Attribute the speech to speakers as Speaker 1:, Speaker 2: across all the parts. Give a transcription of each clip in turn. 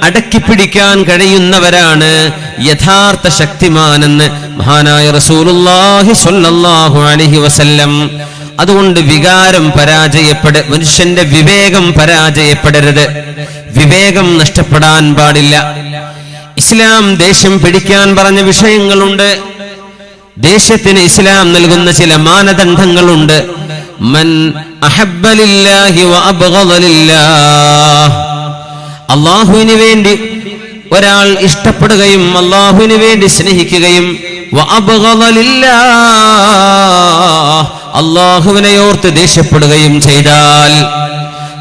Speaker 1: അടക്കിപ്പിടിക്കാൻ കഴിയുന്നവരാണ് യഥാർത്ഥ ശക്തിമാനെന്ന് മഹാനായ റസൂലുള്ളാഹി സ്വല്ലല്ലാഹു അലൈഹി വസല്ലം. അതുകൊണ്ട് വികാരം മനുഷ്യന്റെ വിവേകം പരാജയപ്പെടരുത്, വിവേകം നഷ്ടപ്പെടാൻ പാടില്ല. ഇസ്ലാം ദേഷ്യം പിടിക്കാൻ പറഞ്ഞ വിഷയങ്ങളുണ്ട്. ദേഷ്യത്തിന് ഇസ്ലാം നൽകുന്ന ചില മാനദണ്ഡങ്ങളുണ്ട്. മൻ അഹബ്ബ ലില്ലാഹി വ അബ്ഗദ ലില്ലാഹ്, അല്ലാഹുവിന് വേണ്ടി ഒരാൾ ഇഷ്ടപ്പെടുകയും അല്ലാഹുവിന് വേണ്ടി സ്നേഹിക്കുകയും വ അബ്ഗദ ലില്ലാഹ്, അല്ലാഹുവിനെ ഓർത്ത് ദേഷ്യപ്പെടുകയും ചെയ്താൽ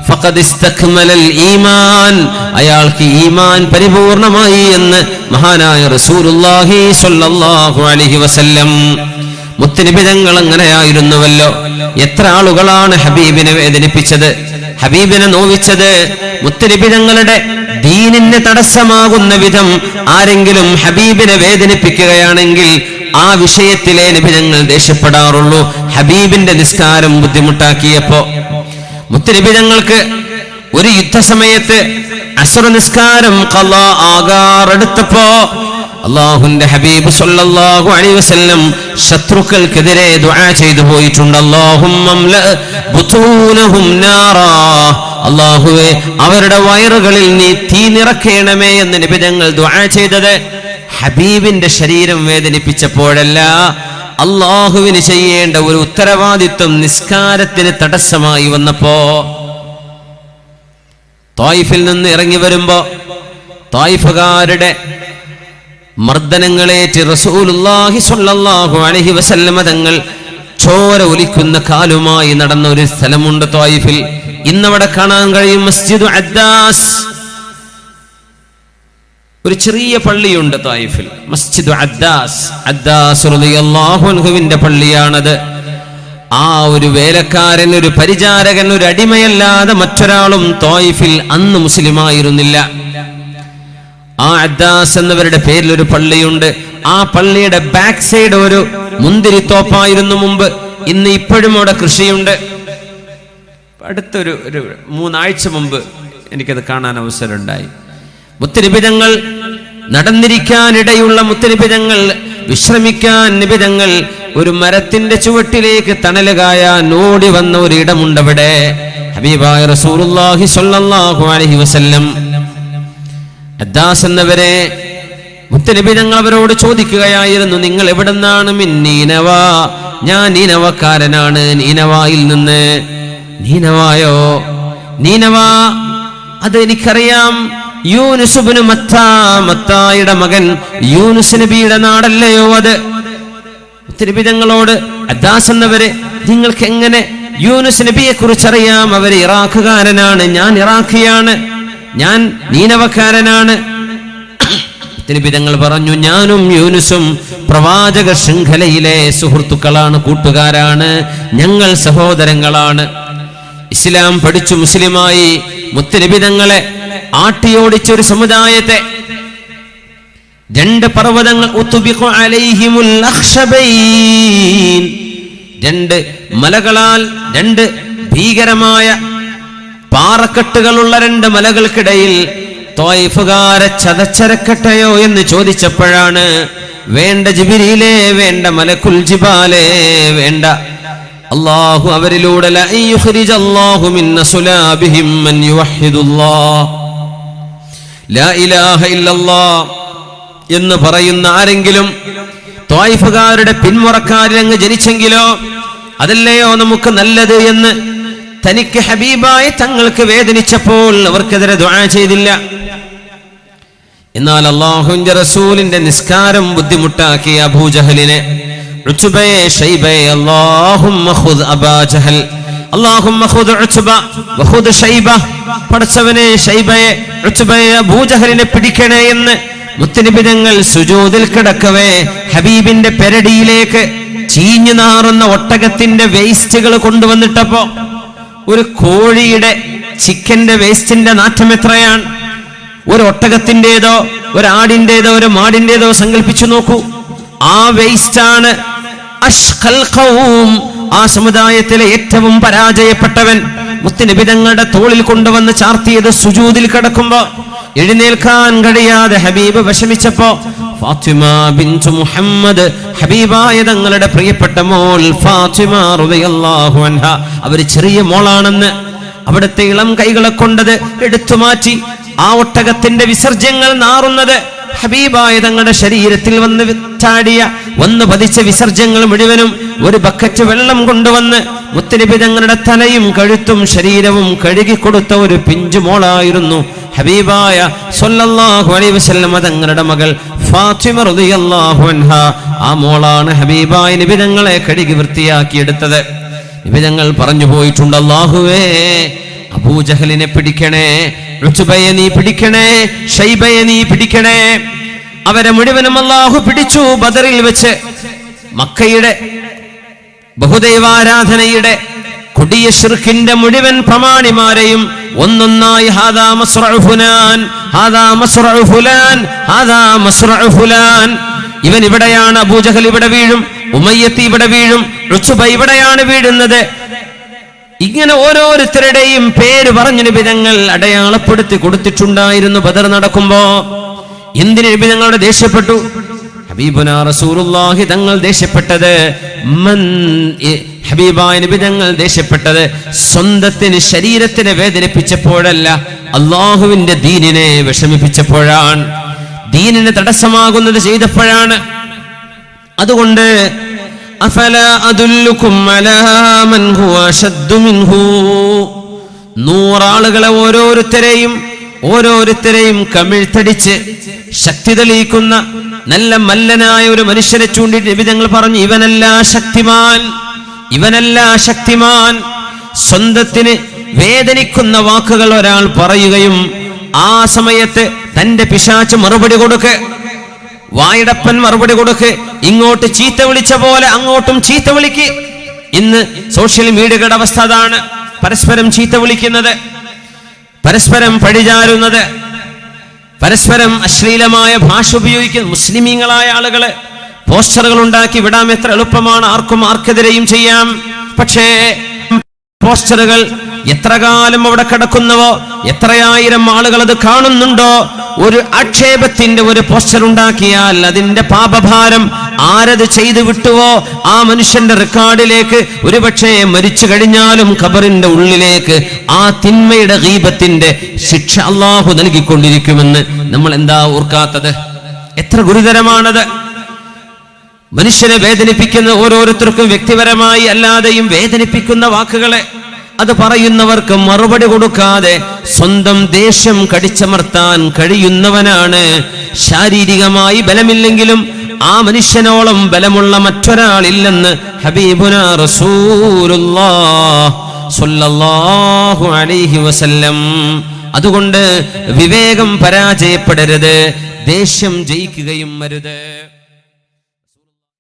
Speaker 1: ഫഖദ് ഇസ്തക്മലൽ ഈമാൻ, അയാൾക്ക് ഈമാൻ പരിപൂർണമായി എന്ന് മഹാനായ റസൂലുള്ളാഹി സ്വല്ലല്ലാഹു അലൈഹി വസല്ലം. മുത്തുനബി തങ്ങൾ അങ്ങനെയായിരുന്നുവല്ലോ. എത്ര ആളുകളാണ് ഹബീബിനെ വേദനിപ്പിച്ചത്, ഹബീബിനെ നോവിച്ചത്. മുത്തുനബി തങ്ങളുടെ ദീനിന് തടസ്സമാകുന്ന വിധം ആരെങ്കിലും ഹബീബിനെ വേദനിപ്പിക്കുകയാണെങ്കിൽ ആ വിഷയത്തിലെ നബി തങ്ങൾ ദേഷ്യപ്പെടാറുള്ളൂ. ഹബീബിന്റെ നിസ്കാരം ബുദ്ധിമുട്ടാക്കിയപ്പോ മുത്തുനബി തങ്ങൾക്ക് ഒരു യുദ്ധസമയത്ത് അസ്ർ നിസ്കാരം ഖളാ ആകാറെടുത്തപ്പോ അല്ലാഹുവിന്റെ ഹബീബ് സ്വല്ലല്ലാഹു അലൈഹി വസല്ലം ശത്രുക്കൾക്കെതിരെ ദുആ ചെയ്തു പോയിട്ടുണ്ട്. അല്ലാഹുമ്മ ബുതൂനഹും നാറാ, അല്ലാഹുവേ അവരുടെ വയറുകളിൽ നീ തീ നിറക്കേണമേ എന്ന് നബി തങ്ങൾ ദുആ ചെയ്തത് ഹബീബിന്റെ ശരീരം വേദനിപ്പിച്ചപ്പോഴല്ല, അല്ലാഹുവിന് ചെയ്യേണ്ട ഒരു ഉത്തരവാദിത്വം നിസ്കാരത്തിന് തടസ്സമായി വന്നപ്പോ. ത്വായിഫിൽ നിന്ന് ഇറങ്ങി വരുമ്പോ ത്വായിഫുകാരുടെ മർദ്ദനങ്ങളേറ്റ് റസൂലുള്ളാഹി സ്വല്ലല്ലാഹു അലൈഹി വസല്ലമ തങ്ങൾ ചോര ഒലിക്കുന്ന കാലുമായി നടന്ന ഒരു സ്ഥലമുണ്ട് ത്വായിഫിൽ. ഇന്നവിടെ കാണാൻ കഴിയും മസ്ജിദു അദ്ദാസ്. ഒരു ചെറിയ പള്ളിയുണ്ട് ത്വായിഫിൽ, മസ്ജിദു അദ്ദാസ്. അദ്ദാസ് റളിയല്ലാഹു അൻഹുവിന്റെ പള്ളിയാണത്. ആ ഒരു വേലക്കാരൻ, ഒരു പരിചാരകൻ, ഒരു അടിമയല്ലാതെ മറ്റൊരാളും ത്വായിഫിൽ അന്ന് മുസ്ലിമായിരുന്നില്ല. ആ അദ്ദാസ് എന്നവരുടെ പേരിൽ ഒരു പള്ളിയുണ്ട്. ആ പള്ളിയുടെ ബാക്ക് സൈഡ് ഒരു മുന്തിരിത്തോപ്പായിരുന്നു മുമ്പ്. ഇന്ന് ഇപ്പോഴും അവിടെ കൃഷിയുണ്ട്. അടുത്തൊരു 3 ആഴ്ച മുമ്പ് എനിക്കത് കാണാൻ അവസരമുണ്ടായി. മുത്തുനബി തങ്ങൾ നടന്നിരിക്കാനിടയുള്ള, മുത്തുനബി തങ്ങൾ വിശ്രമിക്കാൻ നബി തങ്ങൾ ഒരു മരത്തിന്റെ ചുവട്ടിലേക്ക് തണലുകായാൻ ഓടി വന്ന ഒരു ഇടമുണ്ടവിടെ. ഹബീബായ റസൂലുള്ളാഹി സ്വല്ലല്ലാഹു അലൈഹി വസല്ലം അദ്ദാസ് എന്നവരെ മുത്തുനബി തങ്ങൾ അവരോട് ചോദിക്കുകയായിരുന്നു, നിങ്ങൾ എവിടെന്നാണ്? മിൻ നീനവ, ഞാൻ നീനവക്കാരനാണ്, നീനവായിൽ നിന്ന്. നീനവായോ? നീനവ അത് എനിക്കറിയാം. യൂനുസ് ഇബ്നു മത്താ, മത്തായുടെ മകൻ യൂനുസ് നബിയുടെ നാടല്ലയോ അത്? മുത്തുനബി തങ്ങളോട് അദ്ദാസ് എന്നവരെ, നിങ്ങൾക്ക് എങ്ങനെ യൂനുസ് നബിയെ കുറിച്ചറിയാം? അവർ ഇറാഖുകാരനാണ്, ഞാൻ ഇറാഖിയാണ്, ഞാൻ നീനവക്കാരനാണ്. മുത്തുനബി തങ്ങൾ പറഞ്ഞു, ഞാനും യൂനുസും പ്രവാചക ശൃംഖലയിലെ സുഹൃത്തുക്കളാണ്, കൂട്ടുകാരാണ്, ഞങ്ങൾ സഹോദരങ്ങളാണ്. ഇസ്ലാം പഠിച്ചു മുസ്ലിമായി മുത്തുനബി തങ്ങളെ ആട്ടിയോടിച്ചൊരു സമുദായത്തെ 2 പർവ്വതങ്ങൾ, 2 മലകളാൽ, 2 ഭീകരമായ പാറക്കെട്ടുകളുള്ള 2 മലകൾക്കിടയിൽ ത്വായിഫുകാരെ ചതച്ചരക്കട്ടെയോ എന്ന് ചോദിച്ചപ്പോഴാണ്, വേണ്ട ജിബ്രീലേ, വേണ്ട മലക്കുൽ ജിബാലേ, വേണ്ട. അല്ലാഹു അവരിലൂടെ ലഅയ്യുഖ്രിജല്ലാഹു മിൻ സുലാബിഹിം മൻ യുവഹിദുല്ലാഹ്, ലാ ഇലാഹ ഇല്ലല്ലാഹ് എന്ന് പറയുന്ന ആരെങ്കിലും ത്വായിഫുകാരുടെ പിന്മുറക്കാരിലങ്ങ് ജനിച്ചെങ്കിലോ അതല്ലയോ നമുക്ക് നല്ലത് എന്ന് തനിക്ക് ഹബീബായ തങ്ങൾക്ക് വേദനിച്ചപ്പോൾ അവർക്കെതിരെ ദുആ ചെയ്തില്ല. എന്നാൽ അല്ലാഹുവിന്റെ റസൂലിന്റെ നിസ്കാരം ബുദ്ധിമുട്ടാക്കിയ അബൂജഹലിനെ, ഉത്ബയെ, ഷൈബയെ, അല്ലാഹുമ്മ ഖുദ് അബാ ജഹൽ, അല്ലാഹുമ്മ ഖുദ് ഉത്ബ വഖുദ് ഷൈബ, പടച്ചവനെ ഷൈബയെ, ഉത്ബയെ, അബൂജഹലിനെ പിടിക്കണേ എന്ന് മുത്തുനബി തങ്ങൾ സുജൂദിൽ കിടക്കവേ ഹബീബിന്റെ പെരടിയിലേക്ക് ചീഞ്ഞു നാറുന്ന ഒട്ടകത്തിന്റെ വേസ്റ്റുകൾ കൊണ്ടുവന്നിട്ടപ്പോ, ഒരു കോഴിയുടെ, ചിക്കന്റെ വേസ്റ്റിന്റെ നാറ്റം എത്രയാണ്! ഒരു ഒട്ടകത്തിൻ്റെതോ ഒരു ആടിൻ്റെതോ ഒരു മാടിൻ്റെതോ സങ്കല്പിച്ചു നോക്കൂ. ആ വേസ്റ്റാണ് അഷ്ഖൽ ഖൗം, ആ സമുദായത്തിലെ ഏറ്റവും പരാജയപ്പെട്ടവൻ മുത്തുനബി തങ്ങളുടെ തോളിൽ കൊണ്ടുവന്ന് ചാർത്തിയത് സുജൂദിൽ കിടക്കുമ്പോ. എഴുന്നേൽക്കാൻ കഴിയാതെ ഹബീബ് വിഷമിച്ചപ്പോ ഫാത്തിമ ബിൻതു മുഹമ്മദ്, ഹബീബായ തങ്ങളുടെ പ്രിയപ്പെട്ട മോൾ ഫാത്തിമ റളിയല്ലാഹു അൻഹ, അവര് ചെറിയ മോളാണെന്ന് അവിടുത്തെ ഇളം കൈകളെ കൊണ്ടത് എടുത്തു മാറ്റി ആ ഒട്ടകത്തിന്റെ വിസർജ്യങ്ങൾ നാറുന്നത് ഹബീബായ തങ്ങളുടെ ശരീരത്തിൽ വന്ന് പതിച്ച വിസർജ്യങ്ങൾ മുഴുവനും ഒരു ബക്കറ്റ് വെള്ളം കൊണ്ടുവന്ന് മുത്തനബി തങ്ങളുടെ തലയും കഴുത്തും ശരീരവും കഴുകിക്കൊടുത്ത ഒരു പിഞ്ചുമോളായിരുന്നു ഹബീബായ സ്വല്ലല്ലാഹു അലൈഹി വസല്ലം തങ്ങളുടെ മകൾ ഫാത്തിമ റളിയല്ലാഹു അൻഹ. ആ മോളാണ് ഹബീബായ നബി തങ്ങളെ കഴുകി വൃത്തിയാക്കിയെടുത്തത്. നബി തങ്ങൾ പറഞ്ഞു പോയിട്ടുണ്ട്, അല്ലാഹുവേ അബൂജഹലിനെ പിടിക്കണേ, ഉത്ബയെ നീ പിടിക്കണേ, ഷൈബയെ നീ പിടിക്കണേ. അവരെ മുഴുവനും അല്ലാഹു പിടിച്ചു ബദറിൽ വെച്ച്. മക്കയുടെ ബഹുദൈവാരാധനയുടെ കൊടിയ ശിർക്കിന്റെ മുഴുവൻ പ്രമാണിമാരെയും ഒന്നൊന്നായി ഹാദാ മസ്റഉ ഫുലാൻ, ഹാദാ മസ്റഉ ഫുലാൻ, ഹാദാ മസ്റഉ ഫുലാൻ. ഇവൻ ഇവിടെയാണ്, അബൂജഹൽ ഇവിടെ വീഴും, ഉമയ്യത്ത് ഇവിടെ വീഴും, ഉത്ബ ഇവിടെയാണ് വീഴുന്നത്. ഇങ്ങനെ ഓരോരുത്തരുടെയും പേര് പറഞ്ഞു നബി തങ്ങൾ അടയാളപ്പെടുത്തി കൊടുത്തിട്ടുണ്ടായിരുന്നു ബദർ നടക്കുമ്പോ. എന്തിന് നബി തങ്ങളുടെ ദേഷ്യപ്പെട്ടു? ഹബീബുനാ റസൂലുള്ളാഹി തങ്ങൾ ദേഷ്യപ്പെട്ടത്, ഹബീബായ നബി തങ്ങൾ ദേഷ്യപ്പെട്ടത് സ്വന്തത്തിന് ശരീരത്തിനെ വേദനിപ്പിച്ചപ്പോഴല്ല, അള്ളാഹുവിന്റെ ദീനിനെ വിഷമിപ്പിച്ചപ്പോഴാണ്, ദീനിന് തടസ്സമാകുന്നത് ചെയ്തപ്പോഴാണ്. അതുകൊണ്ട് അഫലാ അദുല്ലുകും അലാ മൻ ഹുവ അശദ്ദു മിൻഹു, 100 ആളുകളെ ഓരോരുത്തരെയും കമിഴ്ത്തടിച്ച് ശക്തി തെളിയിക്കുന്ന നല്ല മല്ലനായ ഒരു മനുഷ്യനെ ചൂണ്ടി നബി തങ്ങൾ പറഞ്ഞു, ഇവനല്ല ശക്തിമാൻ. സ്വന്തത്തിന് വേദനിക്കുന്ന വാക്കുകൾ ഒരാൾ പറയുകയും ആ സമയത്ത് തന്റെ പിശാച് മറുപടി കൊടുക്ക്, വായിടപ്പൻ മറുപടി കൊടുക്ക്, ഇങ്ങോട്ട് ചീത്ത വിളിച്ച പോലെ അങ്ങോട്ടും ചീത്ത വിളിക്ക്. ഇന്ന് സോഷ്യൽ മീഡിയയുടെ അവസ്ഥ അതാണ്. പരസ്പരം ചീത്ത വിളിക്കുന്നത്, പരസ്പരം പഴിചാരുന്നത്, പരസ്പരം അശ്ലീലമായ ഭാഷ ഉപയോഗിക്കുന്ന മുസ്ലിമീങ്ങളായ ആളുകള് പോസ്റ്ററുകൾ ഉണ്ടാക്കി വിടാം. എത്ര എളുപ്പമാണ്, ആർക്കെതിരെയും ചെയ്യാം. പക്ഷേ പോസ്റ്ററുകൾ എത്ര കാലം അവിടെ കിടക്കുന്നവോ, എത്രയായിരം ആളുകൾ അത് കാണുന്നുണ്ടോ, ഒരു ആക്ഷേപത്തിന്റെ ഒരു പോസ്റ്റർ ഉണ്ടാക്കിയാൽ അതിന്റെ പാപഭാരം ആരത് ചെയ്തു വിട്ടുവോ ആ മനുഷ്യന്റെ റെക്കോർഡിലേക്ക് ഒരുപക്ഷെ മരിച്ചു കഴിഞ്ഞാലും ഖബറിന്റെ ഉള്ളിലേക്ക് ആ തിന്മയുടെ ഗീബത്തിന്റെ ശിക്ഷ അല്ലാഹു നൽകിക്കൊണ്ടിരിക്കുമെന്ന് നമ്മൾ എന്താ ഓർക്കാത്തത്? എത്ര ഗുരുതരമാണത്! മനുഷ്യനെ വേദനിപ്പിക്കുന്ന, ഓരോരുത്തർക്കും വ്യക്തിപരമായി അല്ലാതെയും വേദനിപ്പിക്കുന്ന വാക്കുകളെ അത് പറയുന്നവർക്ക് മറുപടി കൊടുക്കാതെ സ്വന്തം ദേഷ്യം കടിച്ചമർത്താൻ കഴിയുന്നവനാണ് ശാരീരികമായി ബലമില്ലെങ്കിലും ആ മനുഷ്യനോളം ബലമുള്ള മറ്റൊരാളില്ലെന്ന് ഹബീബുനാ റസൂലുള്ളാഹി സ്വല്ലല്ലാഹു അലൈഹി വസല്ലം. അതുകൊണ്ട് വിവേകം പരാജയപ്പെടരുത്, ദേഷ്യം ജയിക്കുകയും അരുത്.